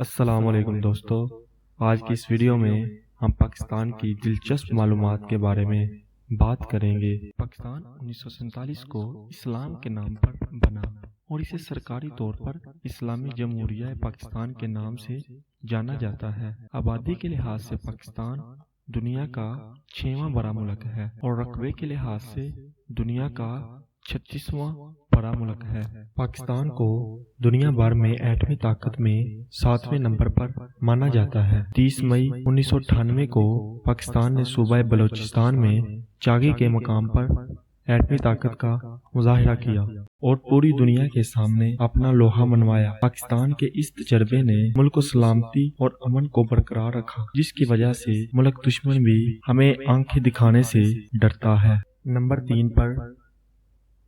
السلام علیکم دوستو، آج کی اس ویڈیو میں ہم پاکستان کی دلچسپ معلومات کے بارے میں بات کریں گے۔ پاکستان 1947 کو اسلام کے نام پر بنا اور اسے سرکاری طور پر اسلامی جمہوریہ پاکستان کے نام سے جانا جاتا ہے۔ آبادی کے لحاظ سے پاکستان دنیا کا 6واں بڑا ملک ہے اور رقبے کے لحاظ سے دنیا کا 36واں بڑا ملک ہے۔ پاکستان کو دنیا بھر میں ایٹمی طاقت میں 7ویں نمبر پر مانا جاتا ہے۔ 30 مئی 1998 کو پاکستان نے صوبہ بلوچستان میں چاغی کے مقام پر ایٹمی طاقت کا مظاہرہ کیا اور پوری دنیا کے سامنے اپنا لوہا منوایا۔ پاکستان کے اس تجربے نے ملک کو سلامتی اور امن کو برقرار رکھا، جس کی وجہ سے ملک دشمن بھی ہمیں آنکھیں دکھانے سے ڈرتا ہے۔ نمبر 3 پر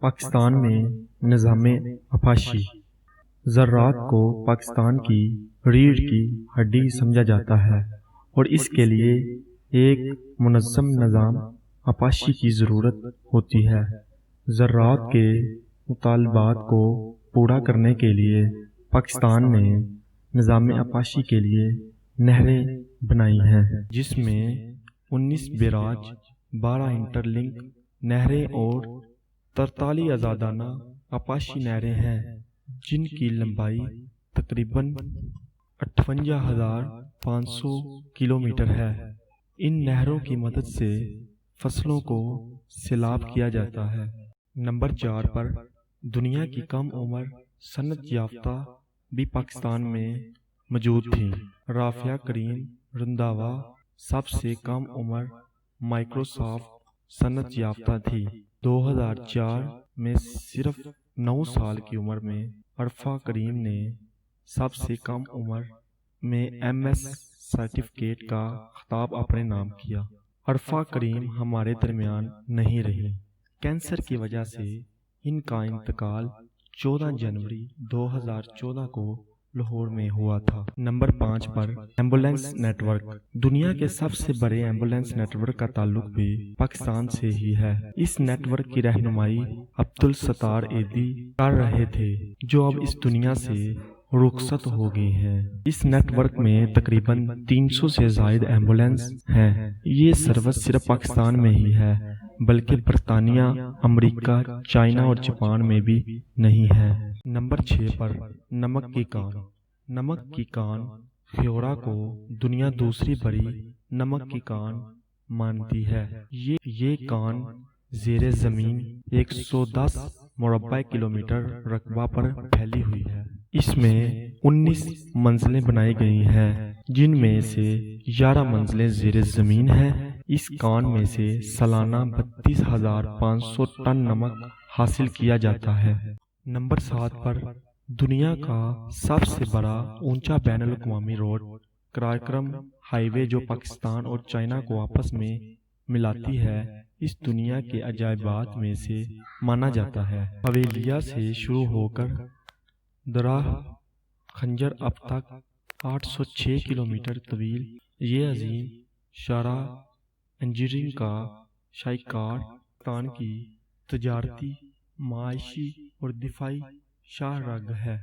پاکستان میں نظام آپاشی۔ زراعت کو پاکستان کی ریڑھ کی ہڈی سمجھا جاتا ہے اور اس کے لیے ایک منظم نظام آپاشی کی ضرورت ہوتی ہے۔ زراعت کے مطالبات کو پورا کرنے کے لیے پاکستان نے نظام آپاشی کے لیے نہریں بنائی ہیں، جس میں 19 بیراج، 12 انٹر لنک نہریں اور 43 آزادانہ آپاشی نہریں ہیں، جن کی لمبائی تقریباً 58,500 کلومیٹر ہے۔ ان نہروں کی مدد سے فصلوں کو سیلاب کیا جاتا ہے۔ نمبر 4 پر دنیا کی کم عمر صنعت یافتہ بھی پاکستان میں موجود تھیں۔ رافعہ کریم رنداوا سب سے کم عمر مائیکروسافٹ صنعت یافتہ تھی۔ 2004 میں صرف 9 سال کی عمر میں عرفہ کریم نے سب سے کم عمر میں MS سرٹیفکیٹ کا خطاب اپنے نام کیا۔ عرفہ کریم ہمارے درمیان نہیں رہی۔ کینسر کی وجہ سے ان کا انتقال 14 جنوری 2014 کو لاہور میں ہوا تھا۔ نمبر 5 پر ایمبولینس نیٹ ورک۔ دنیا کے سب سے بڑے ایمبولینس نیٹ ورک کا تعلق بھی پاکستان سے ہی ہے۔ اس نیٹ ورک کی رہنمائی عبدالستار ایدھی کر رہے تھے، جو اب اس دنیا سے رخصت ہو گئے ہیں۔ اس نیٹ ورک میں تقریباً 300 سے زائد ایمبولینس ہیں۔ یہ سروس صرف پاکستان میں ہی ہے، بلکہ برطانیہ، امریکہ، چائنا اور جاپان میں بھی نہیں ہے۔ نمبر 6 پر نمک کی کان۔ نمک کی کان خیورا کو دنیا دوسری بڑی نمک کی کان مانتی ہے۔ یہ کان زیر زمین 110 مربع کلومیٹر رقبہ پر پھیلی ہوئی ہے۔ اس میں 19 منزلیں بنائی گئی ہیں، جن میں سے 11 منزلیں زیر زمین ہیں۔ اس کان میں سے سالانہ 32,500 ٹن نمک حاصل کیا جاتا ہے۔ نمبر 7 پر دنیا کا سب سے بڑا اونچا بین الاقوامی روڈ قراقرم ہائی وے، جو پاکستان اور چائنا کو آپس میں ملاتی ہے، اس دنیا کے عجائبات میں سے مانا جاتا ہے۔ حویلیہ سے شروع ہو کر دراہ خنجر اب تک 806 کلومیٹر طویل یہ عظیم شاہراہ انجینئرنگ کا شاہکار پاکستان کی تجارتی، معاشی اور دفاعی شاہراہ ہے۔